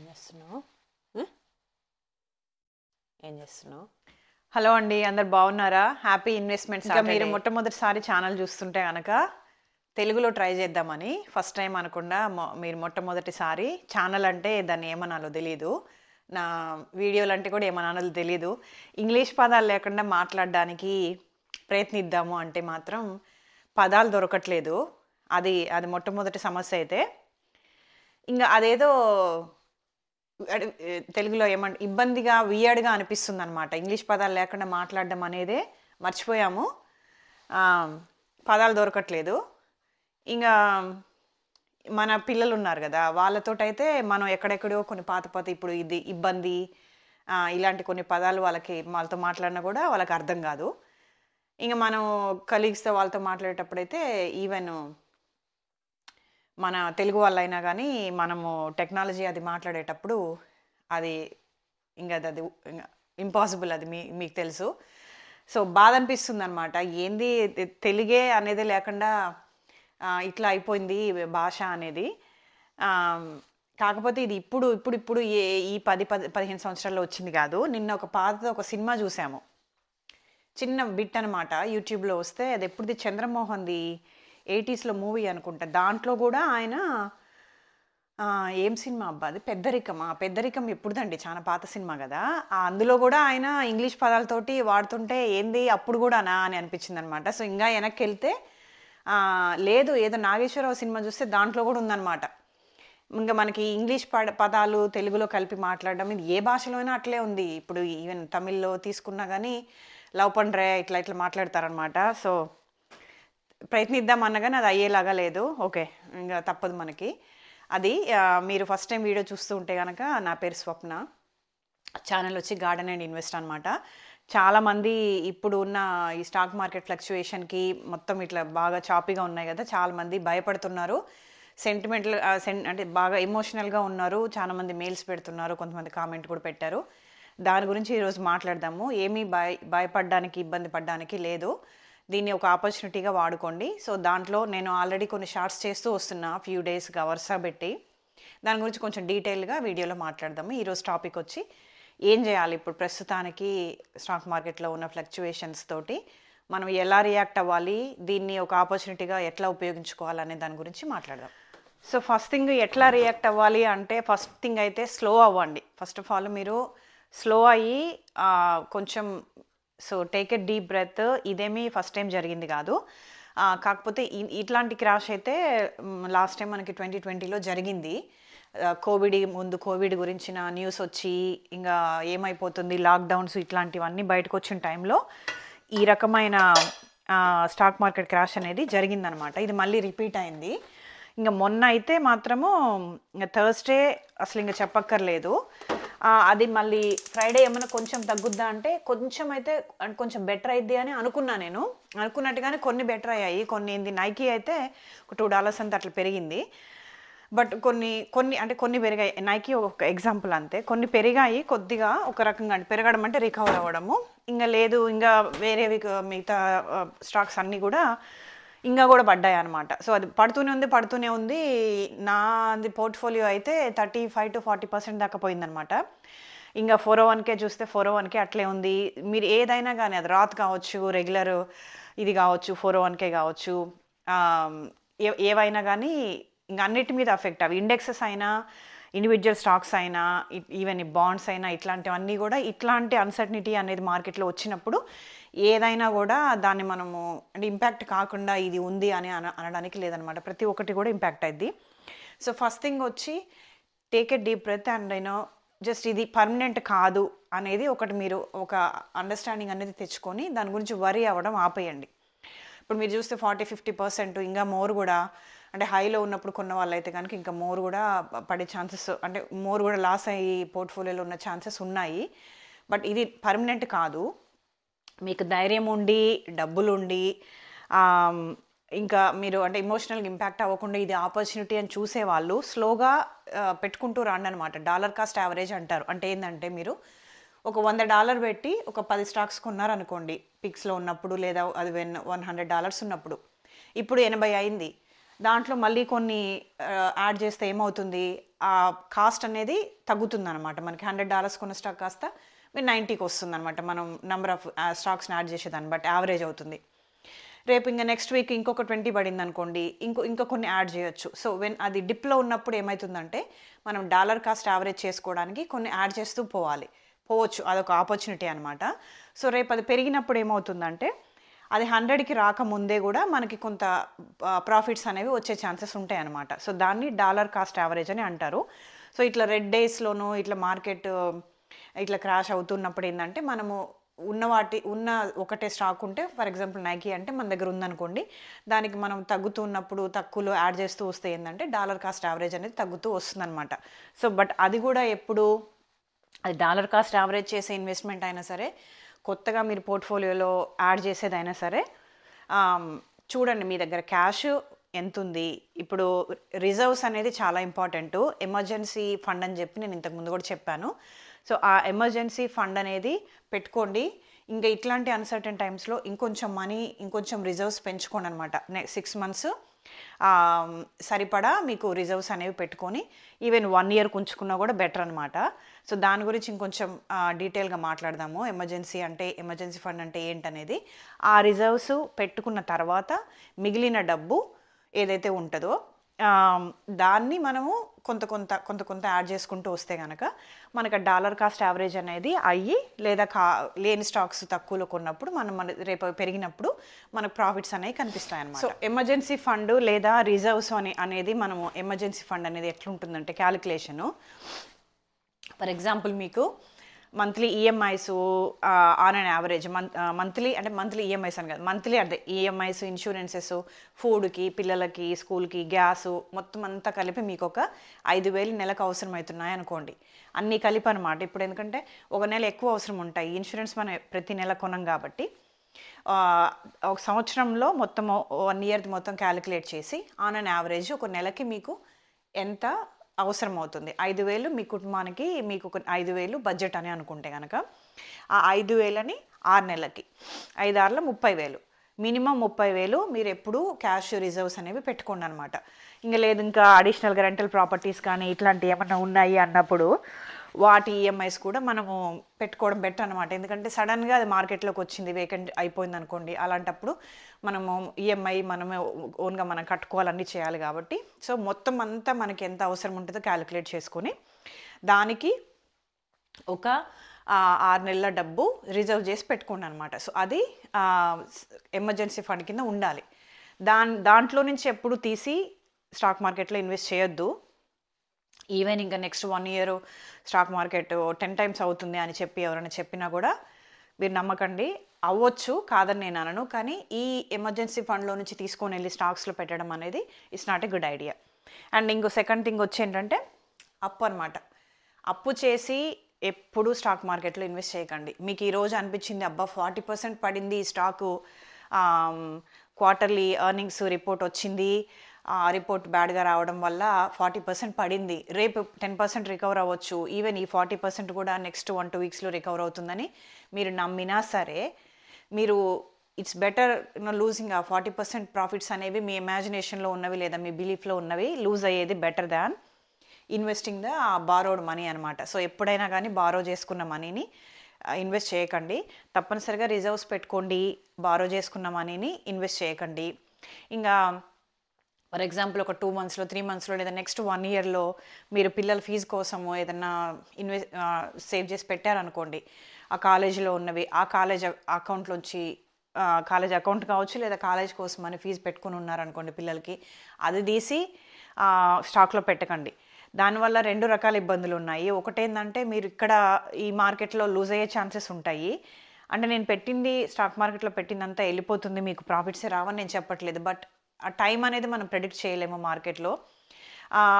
చేస్తున్నావు? ఏం చేస్తున్నావు? హలో అండి, అందరు బాగున్నారా? Happy investments. ఇంకా మీరు మొట్టమొదటిసారి ఛానల్ చూస్తుంటే కనుక తెలుగులో ట్రై చేద్దామని, ఫస్ట్ టైం అనకుండా మీరు మొట్టమొదటిసారి ఛానల్ అంటే దాన్ని ఏమనాలో తెలీదు, నా వీడియోలు అంటే కూడా ఏమనాలో తెలీదు, ఇంగ్లీష్ పదాలు లేకుండా మాట్లాడడానికి ప్రయత్నిద్దాము అంటే మాత్రం పదాలు దొరకట్లేదు. అది మొట్టమొదటి సమస్య అయితే. ఇంకా అదేదో తెలుగులో ఏమంటే ఇబ్బందిగా వియర్డ్గా అనిపిస్తుంది అనమాట. ఇంగ్లీష్ పదాలు లేకుండా మాట్లాడడం అనేదే మర్చిపోయాము. పదాలు దొరకట్లేదు. ఇంకా మన పిల్లలు ఉన్నారు కదా, వాళ్ళతోటైతే మనం ఎక్కడెక్కడో కొన్ని పాత ఇప్పుడు ఇది ఇబ్బంది ఇలాంటి కొన్ని పదాలు వాళ్ళతో మాట్లాడినా కూడా వాళ్ళకి అర్థం కాదు. ఇంకా మనం కలీగ్స్తో వాళ్ళతో మాట్లాడేటప్పుడైతే ఈవెన్ మన తెలుగు వాళ్ళైనా కానీ మనము టెక్నాలజీ అది మాట్లాడేటప్పుడు అది అది ఇంపాసిబుల్, అది మీకు తెలుసు. సో బాధ అనిపిస్తుంది అనమాట. ఏంది తెలుగే అనేది లేకుండా ఇట్లా అయిపోయింది భాష అనేది. కాకపోతే ఇది ఇప్పుడు ఈ 10-15 సంవత్సరాల్లో వచ్చింది కాదు. నిన్న ఒక సినిమా చూసాము, చిన్న బిట్ అనమాట, యూట్యూబ్లో వస్తే. అది ఎప్పుడుది, చంద్రమోహన్ది 80s మూవీ అనుకుంటా. దాంట్లో కూడా ఆయన ఏం సినిమా అబ్బా అది, పెద్దరికం ఎప్పుడుదండి, చాలా పాత సినిమా కదా. అందులో కూడా ఆయన ఇంగ్లీష్ పదాలతోటి వాడుతుంటే ఏంది అప్పుడు కూడానా అని అనిపించింది అనమాట. సో ఇంకా వెనక్కి వెళ్తే లేదు, ఏదో నాగేశ్వరరావు సినిమా చూస్తే దాంట్లో కూడా ఉందన్నమాట. ఇంకా మనకి ఇంగ్లీష్ పదాలు తెలుగులో కలిపి మాట్లాడడం ఇది ఏ భాషలో అయినా అట్లే ఉంది. ఇప్పుడు ఈవెన్ తమిళ్లో తీసుకున్నా కానీ లవ్ పండ్రే ఇట్లా మాట్లాడతారనమాట. సో ప్రయత్నిద్దాం అన్నగానే అది అయ్యేలాగా లేదు. ఓకే, ఇంకా తప్పదు మనకి. అది మీరు ఫస్ట్ టైం వీడియో చూస్తూ ఉంటే కనుక, నా పేరు స్వప్న, ఛానల్ వచ్చి గార్డెన్ అండ్ ఇన్వెస్ట్ అనమాట. చాలామంది ఇప్పుడు ఉన్న ఈ స్టాక్ మార్కెట్ ఫ్లక్చుయేషన్కి మొత్తం ఇట్లా బాగా చాపీగా ఉన్నాయి కదా, చాలామంది భయపడుతున్నారు, అంటే బాగా ఎమోషనల్గా ఉన్నారు. చాలామంది మెయిల్స్ పెడుతున్నారు, కొంతమంది కామెంట్ కూడా పెట్టారు. దాని గురించి ఈరోజు మాట్లాడదాము. ఏమీ భయపడడానికి ఇబ్బంది పడడానికి లేదు, దీన్ని ఒక ఆపర్చునిటీగా వాడుకోండి. సో దాంట్లో నేను ఆల్రెడీ కొన్ని షార్ట్స్ చేస్తూ వస్తున్నా, ఫ్యూ డేస్గా వరుస పెట్టి. దాని గురించి కొంచెం డీటెయిల్గా వీడియోలో మాట్లాడదాము. ఈరోజు టాపిక్ వచ్చి ఏం చేయాలి ఇప్పుడు ప్రస్తుతానికి స్టాక్ మార్కెట్లో ఉన్న ఫ్లక్చుయేషన్స్ తోటి మనం ఎలా రియాక్ట్ అవ్వాలి, దీన్ని ఒక ఆపర్చునిటీగా ఎట్లా ఉపయోగించుకోవాలనే దాని గురించి మాట్లాడదాం. సో ఫస్ట్ థింగ్ ఎట్లా రియాక్ట్ అవ్వాలి అంటే, ఫస్ట్ థింగ్ అయితే స్లో అవ్వండి. ఫస్ట్ ఆఫ్ ఆల్ మీరు స్లో అయ్యి కొంచెం టేక్ ఎ డీప్ బ్రెత్. ఇదేమీ ఫస్ట్ టైం జరిగింది కాదు. కాకపోతే ఇట్లాంటి క్రాష్ అయితే లాస్ట్ టైం మనకి 2020లో జరిగింది. కోవిడ్ గురించిన న్యూస్ వచ్చి ఇంకా ఏమైపోతుంది, లాక్డౌన్స్ ఇట్లాంటివన్నీ బయటకు వచ్చిన టైంలో ఈ రకమైన స్టాక్ మార్కెట్ క్రాష్ అనేది జరిగిందనమాట. ఇది మళ్ళీ రిపీట్ అయింది. ఇంకా మొన్న అయితే మాత్రము థర్స్డే అసలు ఇంకా చెప్పక్కర్లేదు. అది మళ్ళీ ఫ్రైడే ఏమైనా కొంచెం తగ్గుద్దా అంటే కొంచెం బెటర్ అయింది అని అనుకున్నా. నేను అనుకున్నట్టుగానే కొన్ని బెటర్ అయ్యాయి. కొన్ని నైకీ అయితే ఒక $2 అంత అట్లా పెరిగింది. బట్ కొన్ని పెరిగాయి. నైకీ ఒక ఎగ్జాంపుల్ అంతే. కొన్ని పెరిగాయి కొద్దిగా, ఒక రకంగా పెరగడం అంటే రికవర్ అవ్వడము. ఇంకా లేదు, ఇంకా వేరేవి మిగతా స్టాక్స్ అన్నీ కూడా ఇంకా కూడా పడ్డాయి అనమాట. సో అది పడుతూనే ఉంది. నాది పోర్ట్ఫోలియో అయితే 35-40% దాకా పోయిందనమాట. ఇంకా 401k చూస్తే 401k అట్లే ఉంది. మీరు ఏదైనా కానీ, అది రాత్ కావచ్చు, రెగ్యులర్ ఇది కావచ్చు, 401k కావచ్చు, ఏవైనా కానీ ఇంకా అన్నిటి మీద అఫెక్ట్ అవి. ఇండెక్సెస్ అయినా, ఇండివిజువల్ స్టాక్స్ అయినా, ఈవెన్ బాండ్స్ అయినా, ఇట్లాంటివన్నీ కూడా ఇట్లాంటి అన్సర్టనిటీ అనేది మార్కెట్లో వచ్చినప్పుడు ఏదైనా కూడా దాన్ని మనము అంటే ఇంపాక్ట్ కాకుండా ఇది ఉంది అని అనడానికి లేదనమాట. ప్రతి ఒక్కటి కూడా ఇంపాక్ట్ అయింది. సో ఫస్ట్ థింగ్ వచ్చి take a deep breath and just ఇది పర్మనెంట్ కాదు అనేది ఒకటి మీరు ఒక అండర్స్టాండింగ్ అనేది తెచ్చుకొని దాని గురించి వరీ అవ్వడం ఆపేయండి. ఇప్పుడు మీరు చూస్తే 40-50% ఇంకా మోర్ కూడా, అంటే హైలో ఉన్నప్పుడు కొన్న వాళ్ళైతే కనుక ఇంకా మోర్ కూడా పడే ఛాన్సెస్, అంటే మోర్ కూడా లాస్ అయ్యి పోర్ట్ఫోలియోలో ఉన్న ఛాన్సెస్ ఉన్నాయి. బట్ ఇది పర్మనెంట్ కాదు. మీకు ధైర్యం ఉండి, డబ్బులు ఉండి, ఇంకా మీరు అంటే ఎమోషనల్గా ఇంపాక్ట్ అవ్వకుండా ఇది ఆపర్చునిటీ అని చూసేవాళ్ళు స్లోగా పెట్టుకుంటూ రాండి అనమాట. డాలర్ కాస్ట్ యావరేజ్ అంటారు. అంటే ఏంటంటే మీరు ఒక $100 పెట్టి ఒక 10 స్టాక్స్ కొన్నారనుకోండి పిక్స్లో ఉన్నప్పుడు, లేదా అది $100 ఉన్నప్పుడు, ఇప్పుడు 80 అయింది. దాంట్లో మళ్ళీ కొన్ని యాడ్ చేస్తే ఏమవుతుంది, ఆ కాస్ట్ అనేది తగ్గుతుందన్నమాట. మనకి $100 కొన్న స్టాక్ కాస్త మీరు 90కి వస్తుందన్నమాట. మనం నెంబర్ ఆఫ్ స్టాక్స్ని యాడ్ చేసేదాన్ని బట్టి యావరేజ్ అవుతుంది. రేపు ఇంకా నెక్స్ట్ వీక్ ఇంకొక 20 పడింది అనుకోండి, ఇంకా కొన్ని యాడ్ చేయొచ్చు. సో అది డిప్లో ఉన్నప్పుడు ఏమవుతుందంటే మనం డాలర్ కాస్ట్ యావరేజ్ చేసుకోవడానికి కొన్ని యాడ్ చేస్తూ పోవచ్చు. అదొక ఆపర్చునిటీ అనమాట. సో రేపు అది పెరిగినప్పుడు ఏమవుతుందంటే అది 100కి రాకముందే కూడా మనకి కొంత ప్రాఫిట్స్ అనేవి వచ్చే ఛాన్సెస్ ఉంటాయి అన్నమాట. సో దాన్ని డాలర్ కాస్ట్ యావరేజ్ అని అంటారు. సో ఇట్లా రెడ్ డేస్లోనూ ఇట్లా మార్కెట్ ఇట్లా క్రాష్ అవుతున్నప్పుడు ఏంటంటే మనము ఉన్న ఒకటే స్టాక్ ఉంటే, ఫర్ ఎగ్జాంపుల్ నైకీ అంటే మన దగ్గర ఉందనుకోండి, దానికి మనం తగ్గుతున్నప్పుడు తక్కువలో యాడ్ చేస్తూ వస్తే ఏంటంటే డాలర్ కాస్ట్ యావరేజ్ అనేది తగ్గుతూ వస్తుందన్నమాట. సో బట్ అది కూడా ఎప్పుడు అది డాలర్ కాస్ట్ యావరేజ్ చేసే ఇన్వెస్ట్మెంట్ అయినా సరే, కొత్తగా మీరు పోర్ట్ఫోలియోలో యాడ్ చేసేదైనా సరే, చూడండి మీ దగ్గర క్యాష్ ఎంత ఉంది. ఇప్పుడు రిజర్వ్స్ అనేది చాలా ఇంపార్టెంట్. ఎమర్జెన్సీ ఫండ్ అని చెప్పి నేను ఇంతకుముందు కూడా చెప్పాను. సో ఆ ఎమర్జెన్సీ ఫండ్ అనేది పెట్టుకోండి. ఇంకా ఇట్లాంటి అన్సర్టన్ టైమ్స్లో ఇంకొంచెం రిజర్వ్స్ పెంచుకోండి అనమాట. 6 months సరిపడా మీకు రిజర్వ్స్ అనేవి పెట్టుకొని ఈవెన్ 1 year ఉంచుకున్నా కూడా బెటర్ అనమాట. సో దాని గురించి ఇంకొంచెం డీటెయిల్గా మాట్లాడదాము. ఎమర్జెన్సీ ఫండ్ అంటే ఏంటనేది. ఆ రిజర్వ్స్ పెట్టుకున్న తర్వాత మిగిలిన డబ్బు ఏదైతే ఉంటుందో దాన్ని మనము కొంత యాడ్ చేసుకుంటూ వస్తే కనుక మనకు డాలర్ కాస్ట్ యావరేజ్ అనేది అయ్యి, లేదా లేని స్టాక్స్ తక్కువలో కొన్నప్పుడు మన రేపు పెరిగినప్పుడు మనకు ప్రాఫిట్స్ అనేవి కనిపిస్తాయి అన్నమాట. సో ఎమర్జెన్సీ ఫండ్ లేదా రిజర్వ్స్ అనేది మనము ఎమర్జెన్సీ ఫండ్ అనేది ఎట్లుంటుందంటే క్యాలిక్యులేషను, ఫర్ ఎగ్జాంపుల్ మీకు monthly EMIs on and average monthly EMIs అని కాదు, మంత్లీ అంటే ఈఎంఐస్, ఇన్సూరెన్సెస్, ఫుడ్కి, పిల్లలకి, స్కూల్కి, గ్యాసు మొత్తం అంతా కలిపి మీకు ఒక 5,000 నెలకు అవసరం అవుతున్నాయి అనుకోండి. అన్నీ కలిపి అనమాట. ఇప్పుడు ఎందుకంటే ఒక నెల ఎక్కువ అవసరం ఉంటాయి. ఇన్సూరెన్స్ మనం ప్రతి నెల కొనం కాబట్టి ఒక సంవత్సరంలో మొత్తం 1 year మొత్తం క్యాలిక్యులేట్ చేసి ఆన్ అండ్ యావరేజ్ ఒక నెలకి మీకు ఎంత అవసరం అవుతుంది. 5,000 మీ కుటుంబానికి, మీకు ఒక 5,000 బడ్జెట్ అని అనుకుంటే కనుక ఆ 5,000ని 6 నెలలకి 5 6ల 30,000, మినిమం 30,000 మీరు ఎప్పుడు క్యాష్ రిజర్వ్స్ అనేవి పెట్టుకోండి అనమాట. ఇంకా అడిషనల్గా రెంటల్ ప్రాపర్టీస్ కానీ ఇట్లాంటివి ఏమన్నా ఉన్నాయి అన్నప్పుడు వాటి ఈఎంఐస్ కూడా మనము పెట్టుకోవడం బెటర్ అనమాట. ఎందుకంటే సడన్గా అది మార్కెట్లోకి వచ్చింది, వేకెంట్ అయిపోయింది అనుకోండి, అలాంటప్పుడు మనము ఈఎంఐ మనమే ఓన్గా మనం కట్టుకోవాలన్నీ చేయాలి కాబట్టి సో మొత్తం అంతా మనకి ఎంత అవసరం ఉంటుందో క్యాలిక్యులేట్ చేసుకొని దానికి ఒక 6 నెలల డబ్బు రిజర్వ్ చేసి పెట్టుకోండి అనమాట. సో అది ఎమర్జెన్సీ ఫండ్ కింద ఉండాలి. దాంట్లో నుంచి ఎప్పుడు తీసి స్టాక్ మార్కెట్లో ఇన్వెస్ట్ చేయొద్దు. ఈవెన్ ఇంకా next 1 year stock market 10 times అవుతుంది అని చెప్పి ఎవరైనా చెప్పినా కూడా మీరు నమ్మకండి. అవ్వచ్చు, కాదని నేను అనను, కానీ ఈ ఎమర్జెన్సీ ఫండ్లో నుంచి తీసుకొని వెళ్ళి స్టాక్స్లో పెట్టడం అనేది it's not a good idea. And ఇంకో సెకండ్ థింగ్ వచ్చి ఏంటంటే అప్పు అనమాట. అప్పు చేసి ఎప్పుడు స్టాక్ మార్కెట్లో ఇన్వెస్ట్ చేయకండి. మీకు ఈరోజు అనిపించింది అబ్బా 40% పడింది ఈ స్టాకు, క్వార్టర్లీ ఎర్నింగ్స్ రిపోర్ట్ వచ్చింది, ఆ రిపోర్ట్ బ్యాడ్గా రావడం వల్ల 40% పడింది, రేపు 10% రికవర్ అవ్వచ్చు, ఈవెన్ ఈ 40% కూడా నెక్స్ట్ 1-2 weeksలో రికవర్ అవుతుందని మీరు నమ్మినా సరే, మీరు ఇట్స్ బెటర్ లూజింగ్ ఆ 40% ప్రాఫిట్స్ అనేవి మీ ఇమాజినేషన్లో ఉన్నవి లేదా మీ బిలీఫ్లో ఉన్నవి లూజ్ అయ్యేది better than investing the borrowed money అనమాట. సో ఎప్పుడైనా కానీ బారో చేసుకున్న మనీని ఇన్వెస్ట్ చేయకండి. తప్పనిసరిగా రిజర్వ్స్ పెట్టుకోండి. బారో చేసుకున్న మనీని ఇన్వెస్ట్ చేయకండి. ఇంకా ఫర్ ఎగ్జాంపుల్ ఒక 2 monthsలో 3 monthsలో లేదా నెక్స్ట్ 1 yearలో మీరు పిల్లల ఫీజు కోసము ఏదన్నా సేవ్ చేసి పెట్టారనుకోండి, ఆ కాలేజీలో ఉన్నవి ఆ కాలేజ్ అకౌంట్లోంచి, కాలేజ్ అకౌంట్ కావచ్చు లేదా కాలేజ్ కోసం అని ఫీజు పెట్టుకుని ఉన్నారనుకోండి పిల్లలకి, అది తీసి స్టాక్లో పెట్టకండి. దానివల్ల 2 రకాల ఇబ్బందులు ఉన్నాయి. ఒకటేంటంటే మీరు ఇక్కడ ఈ మార్కెట్లో లూజ్ అయ్యే ఛాన్సెస్ ఉంటాయి. అంటే నేను పెట్టింది స్టాక్ మార్కెట్లో పెట్టిందంతా వెళ్ళిపోతుంది, మీకు ప్రాఫిట్సే రావని నేను చెప్పట్లేదు. బట్ ఆ టైం అనేది మనం ప్రెడిక్ట్ చేయలేము మార్కెట్లో.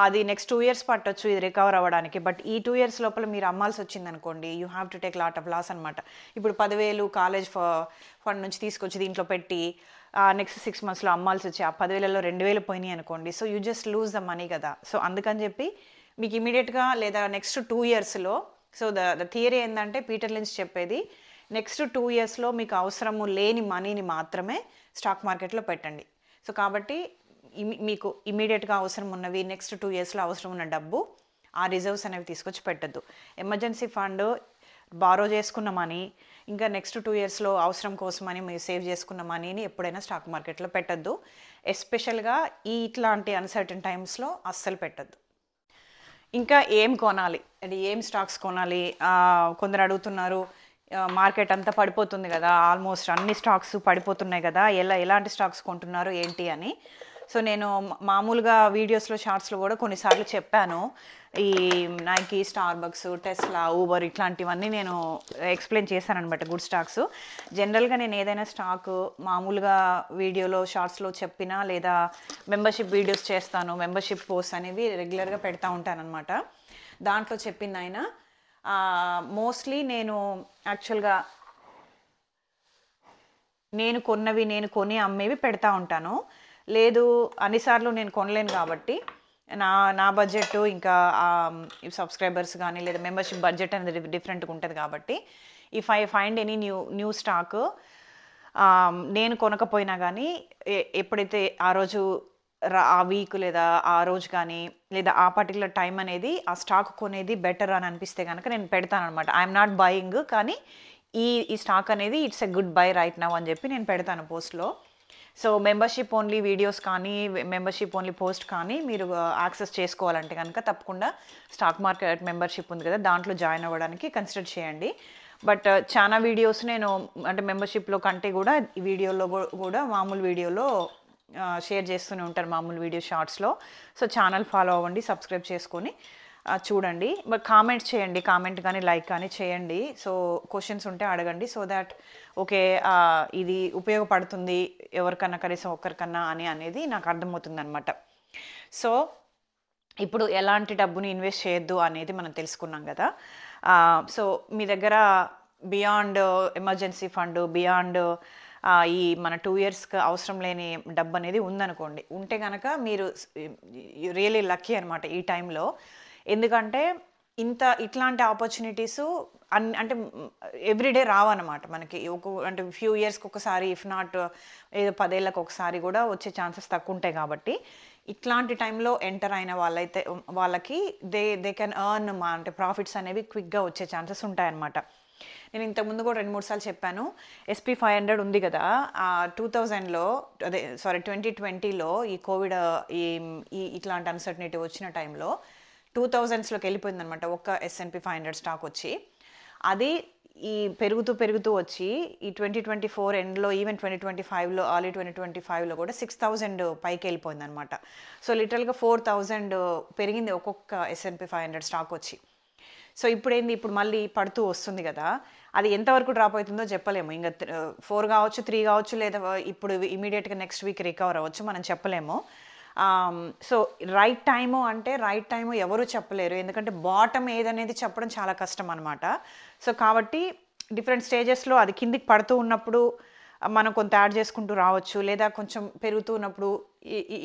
అది నెక్స్ట్ 2 years పట్టొచ్చు ఇది రికవర్ అవ్వడానికి. బట్ ఈ 2 years లోపల మీరు అమ్మాల్సి వచ్చింది అనుకోండి, you have to take lot of loss అనమాట. ఇప్పుడు 10,000 కాలేజ్ ఫండ్ నుంచి తీసుకొచ్చి దీంట్లో పెట్టి నెక్స్ట్ 6 monthsలో అమ్మాల్సి వచ్చి ఆ 10,000లో 2,000 పోయినాయి అనుకోండి, so you just lose the money కదా. సో అందుకని చెప్పి మీకు ఇమీడియట్గా లేదా నెక్స్ట్ 2 yearsలో, సో ద థియరీ ఏంటంటే పీటర్ లించ్ చెప్పేది, నెక్స్ట్ 2 yearsలో మీకు అవసరము లేని మనీని మాత్రమే స్టాక్ మార్కెట్లో పెట్టండి. సో కాబట్టి మీకు ఇమీడియట్గా అవసరం ఉన్నవి, నెక్స్ట్ 2 yearsలో అవసరం ఉన్న డబ్బు ఆ రిజర్వ్స్ అనేవి తీసుకొచ్చి పెట్టద్దు. ఎమర్జెన్సీ ఫండ్ బారో చేసుకున్న మనీ, ఇంకా నెక్స్ట్ 2 ఇయర్స్లో అవసరం కోసమని మీరు సేవ్ చేసుకున్న మనీని ఎప్పుడైనా స్టాక్ మార్కెట్లో పెట్టద్దు. ఎస్పెషల్గా ఇట్లాంటి అన్సర్టన్ టైమ్స్లో అస్సలు పెట్టద్దు. ఇంకా ఏం కొనాలి, అంటే ఏం స్టాక్స్ కొనాలి, కొందరు అడుగుతున్నారు మార్కెట్ అంతా పడిపోతుంది కదా, ఆల్మోస్ట్ అన్ని స్టాక్స్ పడిపోతున్నాయి కదా, ఎలాంటి స్టాక్స్ కొంటున్నారు ఏంటి అని. సో నేను మామూలుగా వీడియోస్లో షార్ట్స్లో కూడా కొన్నిసార్లు చెప్పాను, ఈ నైకీ, స్టార్బక్స్, టెస్లా, ఊబర్ ఇట్లాంటివన్నీ నేను ఎక్స్ప్లెయిన్ చేశాను అనమాట, గుడ్ స్టాక్స్. జనరల్గా నేను ఏదైనా స్టాక్ మామూలుగా వీడియోలో షార్ట్స్లో చెప్పినా లేదా మెంబర్షిప్ వీడియోస్ చేస్తాను, మెంబర్షిప్ పోస్ట్ అనేవి రెగ్యులర్గా పెడతా ఉంటాను అనమాట. దాంట్లో చెప్పింది ఆయన మోస్ట్లీ నేను యాక్చువల్గా నేను కొని అమ్మేవి పెడతా ఉంటాను. లేదు అన్నిసార్లు నేను కొనలేను కాబట్టి నా బడ్జెట్ ఇంకా సబ్స్క్రైబర్స్ కానీ లేదా మెంబర్షిప్ బడ్జెట్ అనేది డిఫరెంట్గా ఉంటుంది కాబట్టి if I find any new stock నేను కొనకపోయినా కానీ ఎప్పుడైతే ఆ రోజు ఆ వీక్ లేదా ఆ రోజు కానీ లేదా ఆ పర్టికులర్ టైం అనేది ఆ స్టాక్ కొనేది బెటర్ అని అనిపిస్తే కనుక నేను పెడతాను అనమాట. ఐఎమ్ నాట్ బయింగ్, కానీ ఈ స్టాక్ అనేది it's a good bye right now అని చెప్పి నేను పెడతాను పోస్ట్లో. సో మెంబర్షిప్ ఓన్లీ వీడియోస్ కానీ మెంబర్షిప్ ఓన్లీ పోస్ట్ కానీ మీరు యాక్సెస్ చేసుకోవాలంటే కనుక తప్పకుండా స్టాక్ మార్కెట్ మెంబర్షిప్ ఉంది కదా, దాంట్లో జాయిన్ అవ్వడానికి కన్సిడర్ చేయండి. బట్ చాలా వీడియోస్ నేను అంటే మెంబర్షిప్లో కంటే కూడా ఈ వీడియోలో కూడా మామూలు వీడియోలో షేర్ చేస్తూనే ఉంటారు, మామూలు వీడియో షార్ట్స్లో. సో ఛానల్ ఫాలో అవ్వండి, సబ్స్క్రైబ్ చేసుకొని చూడండి. బట్ కామెంట్స్ చేయండి, కామెంట్ కానీ లైక్ కానీ చేయండి. సో క్వశ్చన్స్ ఉంటే అడగండి, సో దాట్ ఓకే ఇది ఉపయోగపడుతుంది ఎవరికన్నా కనీసం ఒక్కరికన్నా అనేది నాకు అర్థమవుతుంది అనమాట. సో ఇప్పుడు ఎలాంటి డబ్బుని ఇన్వెస్ట్ చేయొద్దు అనేది మనం తెలుసుకున్నాం కదా. సో మీ దగ్గర బియాండ్ ఎమర్జెన్సీ ఫండ్, బియాండ్ ఈ మన 2 ఇయర్స్కి అవసరం లేని డబ్బు అనేది ఉందనుకోండి, ఉంటే కనుక మీరు రియలీ లక్కీ అనమాట ఈ టైంలో. ఎందుకంటే ఇట్లాంటి ఆపర్చునిటీసు అంటే ఎవ్రీడే రావన్నమాట మనకి. అంటే ఫ్యూ ఇయర్స్కి ఒకసారి, ఇఫ్ నాట్ ఏదో 10 ఏళ్ళకి ఒకసారి కూడా వచ్చే ఛాన్సెస్ తక్కువ ఉంటాయి. కాబట్టి ఇట్లాంటి టైంలో ఎంటర్ అయిన వాళ్ళకి దే కెన్ ఎర్న్ అంటే ప్రాఫిట్స్ అనేవి క్విక్గా వచ్చే ఛాన్సెస్ ఉంటాయన్నమాట. నేను ఇంతకుముందు కూడా 2-3 సార్లు చెప్పాను, SP 500 ఉంది కదా, 2000లో 2020లో ఈ కోవిడ్ ఇట్లాంటి అన్సర్టనిటీ వచ్చిన టైంలో 2000స్లోకి వెళ్ళిపోయింది అనమాట ఒక్క S&P 500 స్టాక్ వచ్చి. అది ఈ పెరుగుతూ వచ్చి ఈ 2024 ఎండ్లో, ఈవెన్ 2025లో, early 2025లో కూడా 6000 పైకి వెళ్ళిపోయింది అనమాట. సో లిటరల్గా 4000 పెరిగింది ఒక్కొక్క S&P 500 స్టాక్ వచ్చి. సో ఇప్పుడు మళ్ళీ పడుతూ వస్తుంది కదా, అది ఎంతవరకు డ్రాప్ అవుతుందో చెప్పలేము. ఇంకా 4 కావచ్చు, 3 కావచ్చు, లేదా ఇప్పుడు ఇమీడియట్గా నెక్స్ట్ వీక్ రికవర్ అవ్వచ్చు, మనం చెప్పలేము. సో రైట్ టైము ఎవరు చెప్పలేరు, ఎందుకంటే బాటమ్ ఏదనేది చెప్పడం చాలా కష్టం అనమాట. సో కాబట్టి డిఫరెంట్ స్టేజెస్లో అది కిందికి పడుతూ ఉన్నప్పుడు మనం కొంత యాడ్ చేసుకుంటూ రావచ్చు, లేదా కొంచెం పెరుగుతూ ఉన్నప్పుడు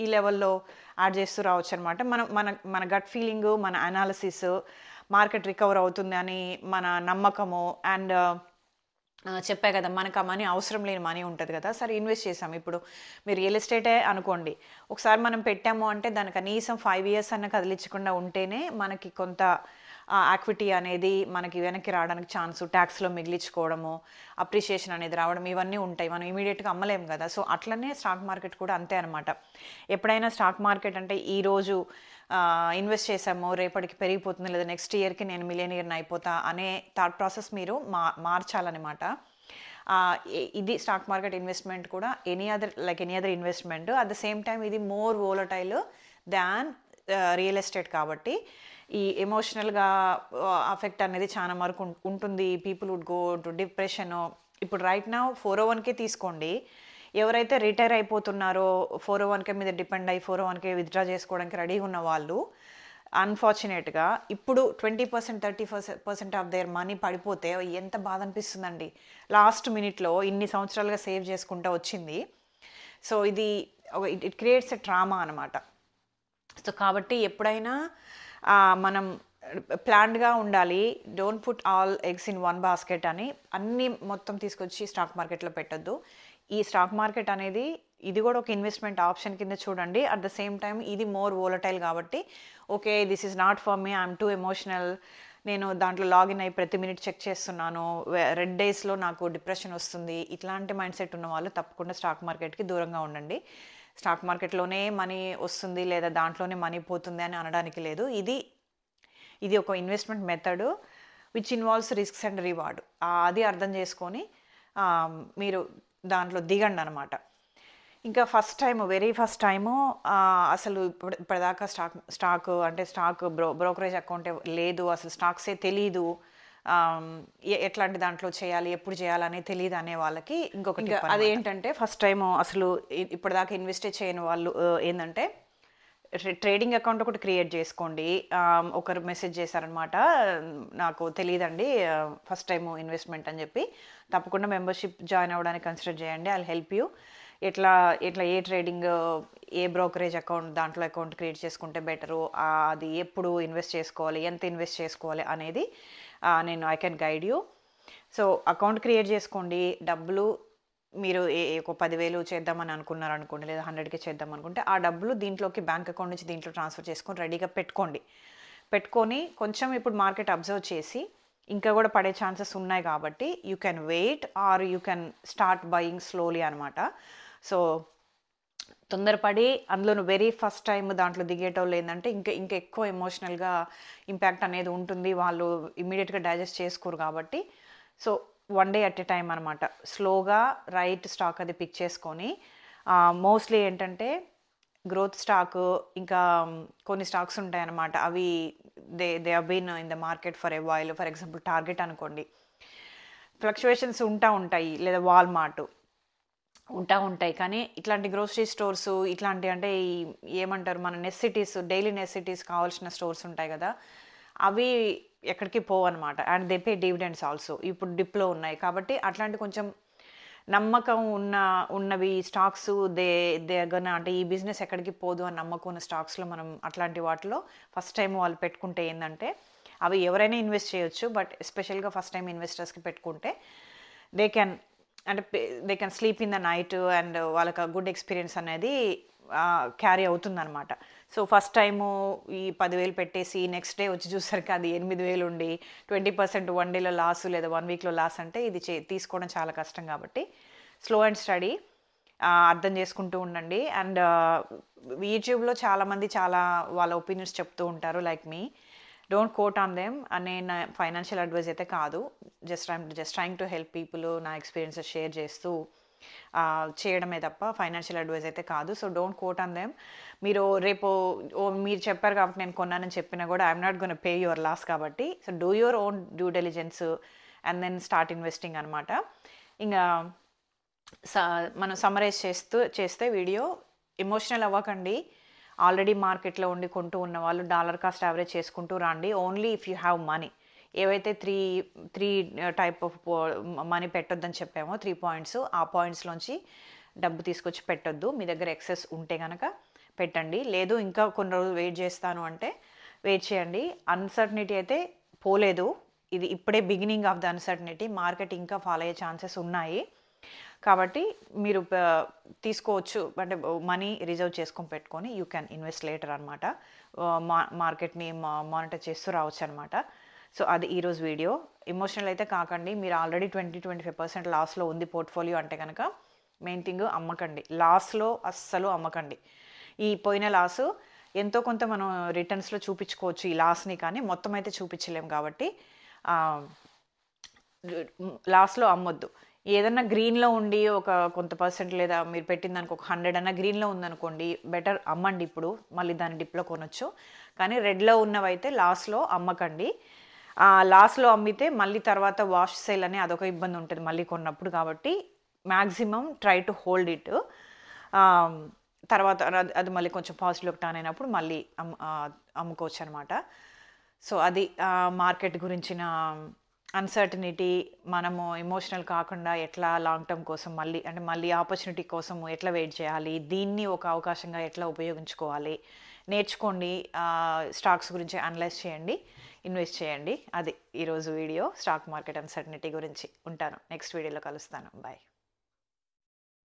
ఈ లెవెల్లో యాడ్ చేస్తూ రావచ్చు అనమాట. మన గట్ ఫీలింగ్, మన అనాలిసిస్, మార్కెట్ రికవర్ అవుతుంది అని మన నమ్మకము, అండ్ చెప్పా కదా మనకు ఆ మనీ అవసరం లేని మనీ ఉంటుంది కదా, సరే ఇన్వెస్ట్ చేసాము. ఇప్పుడు మీరు రియల్ ఎస్టేటే అనుకోండి, ఒకసారి మనం పెట్టాము అంటే దాని కనీసం 5 ఇయర్స్ అన్న కదిలించకుండా ఉంటేనే మనకి కొంత ఆక్విటీ అనేది మనకి వెనక్కి రావడానికి ఛాన్స్, ట్యాక్స్లో మిగిలించుకోవడము, అప్రిషియేషన్ అనేది రావడం, ఇవన్నీ ఉంటాయి. మనం ఇమీడియట్గా అమ్మలేము కదా. సో అట్లనే స్టాక్ మార్కెట్ కూడా అంతే అనమాట. ఎప్పుడైనా స్టాక్ మార్కెట్ అంటే ఈరోజు ఇన్వెస్ట్ చేసాము, రేపటికి పెరిగిపోతుంది, లేదా నెక్స్ట్ ఇయర్కి నేను మిలియనియర్ని అయిపోతా అనే థాట్ ప్రాసెస్ మీరు మార్చాలన్నమాట. ఇది స్టాక్ మార్కెట్ ఇన్వెస్ట్మెంట్ కూడా any other investment. At the same time ఇది more volatile than real estate కాబట్టి ఈ ఎమోషనల్గా అఫెక్ట్ అనేది చాలా వరకు ఉంటుంది. People would go to depression. ఇప్పుడు రైట్ నౌ 401k తీసుకోండి, ఎవరైతే రిటైర్ అయిపోతున్నారో 401k మీద డిపెండ్ అయ్యి 401k విత్డ్రా చేసుకోవడానికి రెడీగా ఉన్న వాళ్ళు అన్ఫార్చునేట్గా ఇప్పుడు 20%, 30% ఆఫ్ దేర్ మనీ పడిపోతే ఎంత బాధ అనిపిస్తుందండి. లాస్ట్ మినిట్లో ఇన్ని సంవత్సరాలుగా సేవ్ చేసుకుంటూ వచ్చింది. So it creates a trauma అనమాట. సో కాబట్టి ఎప్పుడైనా మనం ప్లాన్డ్గా ఉండాలి. Don't put all eggs in one basket అని అన్నీ మొత్తం తీసుకొచ్చి స్టాక్ మార్కెట్లో పెట్టద్దు. ఈ స్టాక్ మార్కెట్ అనేది ఇది కూడా ఒక ఇన్వెస్ట్మెంట్ ఆప్షన్ కింద చూడండి. అట్ ద సేమ్ టైమ్ ఇది మోర్ వోలటైల్ కాబట్టి okay this is not for me, I'm two emotional, నేను దాంట్లో లాగిన్ అయ్యి ప్రతి మినిట్ చెక్ చేస్తున్నాను, రెడ్ డేస్లో నాకు డిప్రెషన్ వస్తుంది, ఇట్లాంటి మైండ్ సెట్ ఉన్న వాళ్ళు తప్పకుండా స్టాక్ మార్కెట్కి దూరంగా ఉండండి. స్టాక్ మార్కెట్లోనే మనీ వస్తుంది లేదా దాంట్లోనే మనీ పోతుంది అని అనడానికి లేదు. ఇది ఒక investment method which involves risks and reward. అది అర్థం చేసుకొని మీరు దాంట్లో దిగండి అనమాట. ఇంకా వెరీ ఫస్ట్ టైము అసలు ఇప్పటిదాకా స్టాక్ బ్రోకరేజ్ అకౌంట్ లేదు, అసలు స్టాక్సే తెలీదు, ఎట్లాంటి దాంట్లో చేయాలి ఎప్పుడు చేయాలని తెలియదు అనే వాళ్ళకి ఇంకొకటి అదేంటంటే ఫస్ట్ టైం అసలు ఇప్పటిదాకా ఇన్వెస్టే చేయని వాళ్ళు ఏంటంటే ట్రేడింగ్ అకౌంట్ ఒకటి క్రియేట్ చేసుకోండి. ఒకరు మెసేజ్ చేశారనమాట, నాకు తెలియదండి ఫస్ట్ టైం ఇన్వెస్ట్మెంట్ అని చెప్పి, తప్పకుండా మెంబర్షిప్ జాయిన్ అవ్వడానికి కన్సిడర్ చేయండి, ఐ హెల్ప్ యూ. ఎట్లా ఏ ట్రేడింగ్ ఏ బ్రోకరేజ్ దాంట్లో అకౌంట్ క్రియేట్ చేసుకుంటే బెటరు, అది ఎప్పుడు ఇన్వెస్ట్ చేసుకోవాలి, ఎంత ఇన్వెస్ట్ చేసుకోవాలి అనేది I can guide you. So account create చేసుకోండి. డబ్బులు మీరు ఒక 10,000 చేద్దామని అనుకున్నారు అనుకోండి, లేదా 100K చేద్దాం అనుకుంటే ఆ డబ్బులు దీంట్లోకి బ్యాంక్ అకౌంట్ నుంచి దీంట్లో ట్రాన్స్ఫర్ చేసుకొని రెడీగా పెట్టుకొని కొంచెం ఇప్పుడు మార్కెట్ అబ్జర్వ్ చేసి ఇంకా కూడా పడే ఛాన్సెస్ ఉన్నాయి కాబట్టి you can wait or you can start buying slowly అనమాట. సో తొందరపడి అందులో వెరీ ఫస్ట్ టైం దాంట్లో దిగేటోళ్ళు ఏంటంటే ఇంకా ఎక్కువ ఎమోషనల్గా ఇంపాక్ట్ అనేది ఉంటుంది, వాళ్ళు ఇమ్మీడియట్గా డైజెస్ట్ చేసుకోరు కాబట్టి so one day at a time అనమాట. స్లోగా రైట్ స్టాక్ అది పిక్ చేసుకొని మోస్ట్లీ ఏంటంటే గ్రోత్ స్టాక్ ఇంకా కొన్ని స్టాక్స్ ఉంటాయి అన్నమాట, అవి they have been in the market for a while. For example Target అనుకోండి, ఫ్లక్చువేషన్స్ ఉంటాయి, లేదా వాల్మార్ట్ ఉంటాయి. కానీ ఇట్లాంటి గ్రోసరీ స్టోర్స్ ఇట్లాంటి అంటే ఏమంటారు మన డైలీ నెసెసిటీస్ కావాల్సిన స్టోర్స్ ఉంటాయి కదా, అవి ఎక్కడికి పోవన్నమాట. And they pay dividends also. ఇప్పుడు డిప్లో ఉన్నాయి కాబట్టి అట్లాంటి కొంచెం నమ్మకం ఉన్నవి స్టాక్స్ అంటే ఈ బిజినెస్ ఎక్కడికి పోదు అని నమ్మకం ఉన్న స్టాక్స్లో మనం అట్లాంటి వాటిలో ఫస్ట్ టైం వాళ్ళు పెట్టుకుంటే ఏంటంటే అవి ఎవరైనా ఇన్వెస్ట్ చేయొచ్చు, బట్ ఎస్పెషల్గా ఫస్ట్ టైం ఇన్వెస్టర్స్కి పెట్టుకుంటే they can sleep in the night and వాళ్ళకి గుడ్ ఎక్స్పీరియన్స్ అనేది క్యారీ అవుతుందన్నమాట. సో ఫస్ట్ టైము ఈ 10,000 పెట్టేసి నెక్స్ట్ డే వచ్చి చూసరికి అది 8,000 ఉండి 20% వన్ డేలో లాస్ లేదా 1 వీక్లో లాస్ అంటే ఇది తీసుకోవడం చాలా కష్టం. కాబట్టి స్లో అండ్ స్టడీ అర్థం చేసుకుంటూ ఉండండి. అండ్ యూట్యూబ్లో చాలామంది చాలా వాళ్ళ ఒపీనియన్స్ చెప్తూ ఉంటారు, like me. Don't quote on them. నేను ఫైనాన్షియల్ అడ్వైజ్ అయితే కాదు, I'm just trying to help people, నా ఎక్స్పీరియన్సెస్ షేర్ చేస్తూ చేయడమే తప్ప ఫైనాన్షియల్ అడ్వైజ్ అయితే కాదు. So don't quote on them. మీరు రేపు మీరు చెప్పారు కాబట్టి నేను కొన్నానని చెప్పినా కూడా I'm not gonna pay your loss కాబట్టి so do your own due diligence and then start investing అనమాట. ఇంకా మనం సమరైజ్ చేస్తే వీడియో ఎమోషనల్ అవ్వకండి. ఆల్రెడీ మార్కెట్లో ఉండి కొంటూ ఉన్న వాళ్ళు డాలర్ కాస్ట్ యావరేజ్ చేసుకుంటూ రండి. Only if you have money. ఏవైతే త్రీ టైప్ ఆఫ్ మనీ పెట్టొద్దని చెప్పామో 3 పాయింట్స్, ఆ పాయింట్స్లోంచి డబ్బు తీసుకొచ్చి పెట్టొద్దు. మీ దగ్గర ఎక్సెస్ ఉంటే కనుక పెట్టండి, లేదు ఇంకా కొన్ని రోజులు వెయిట్ చేస్తాను అంటే వెయిట్ చేయండి. అన్సర్టనిటీ అయితే పోలేదు, ఇది ఇప్పుడే beginning of the uncertainty. Market ఇంకా ఫాలో అయ్యే ఛాన్సెస్ ఉన్నాయి కాబట్టి మీరు తీసుకోవచ్చు, అంటే మనీ రిజర్వ్ చేసుకొని పెట్టుకొని యూ క్యాన్ ఇన్వెస్ట్ లేటర్ అనమాట. మార్కెట్ని మానిటర్ చేస్తూ రావచ్చు అనమాట. సో అది ఈరోజు వీడియో. ఎమోషనల్ అయితే కాకండి. మీరు ఆల్రెడీ 20-25% లాస్లో ఉంది పోర్ట్ఫోలియో అంటే కనుక మెయిన్ థింగ్ అమ్మకండి. లాస్లో అస్సలు అమ్మకండి. ఈ పోయిన లాసు ఎంతో కొంత మనం రిటర్న్స్లో చూపించుకోవచ్చు ఈ లాస్ని, కానీ మొత్తం అయితే చూపించలేము కాబట్టి లాస్లో అమ్మొద్దు. ఏదన్నా గ్రీన్లో ఉండి ఒక కొంత పర్సెంట్ లేదా మీరు పెట్టిన దానికి ఒక 100 అన్న గ్రీన్లో ఉందనుకోండి, బెటర్ అమ్మండి. ఇప్పుడు మళ్ళీ దాన్ని డిప్లో కొనొచ్చు. కానీ రెడ్లో ఉన్నవైతే లాస్లో అమ్మకండి. లాస్లో అమ్మితే మళ్ళీ తర్వాత వాష్ సేల్ అని అదొక ఇబ్బంది ఉంటుంది మళ్ళీ కొన్నప్పుడు. కాబట్టి maximum try to hold it. తర్వాత అది మళ్ళీ కొంచెం పాజిటివ్లోకి టర్న్ అయినప్పుడు మళ్ళీ అమ్ముకోవచ్చు అనమాట. సో అది మార్కెట్ గురించిన అన్సర్టనిటీ. మనము ఎమోషనల్ కాకుండా ఎట్లా లాంగ్ టర్మ్ కోసం మళ్ళీ ఆపర్చునిటీ కోసం ఎట్లా వెయిట్ చేయాలి, దీన్ని ఒక అవకాశంగా ఎట్లా ఉపయోగించుకోవాలి నేర్చుకోండి. స్టాక్స్ గురించి అనలైజ్ చేయండి, ఇన్వెస్ట్ చేయండి. అది ఈరోజు వీడియో స్టాక్ మార్కెట్ అన్సర్టనిటీ గురించి. ఉంటాను, నెక్స్ట్ వీడియోలో కలుస్తాను. బాయ్.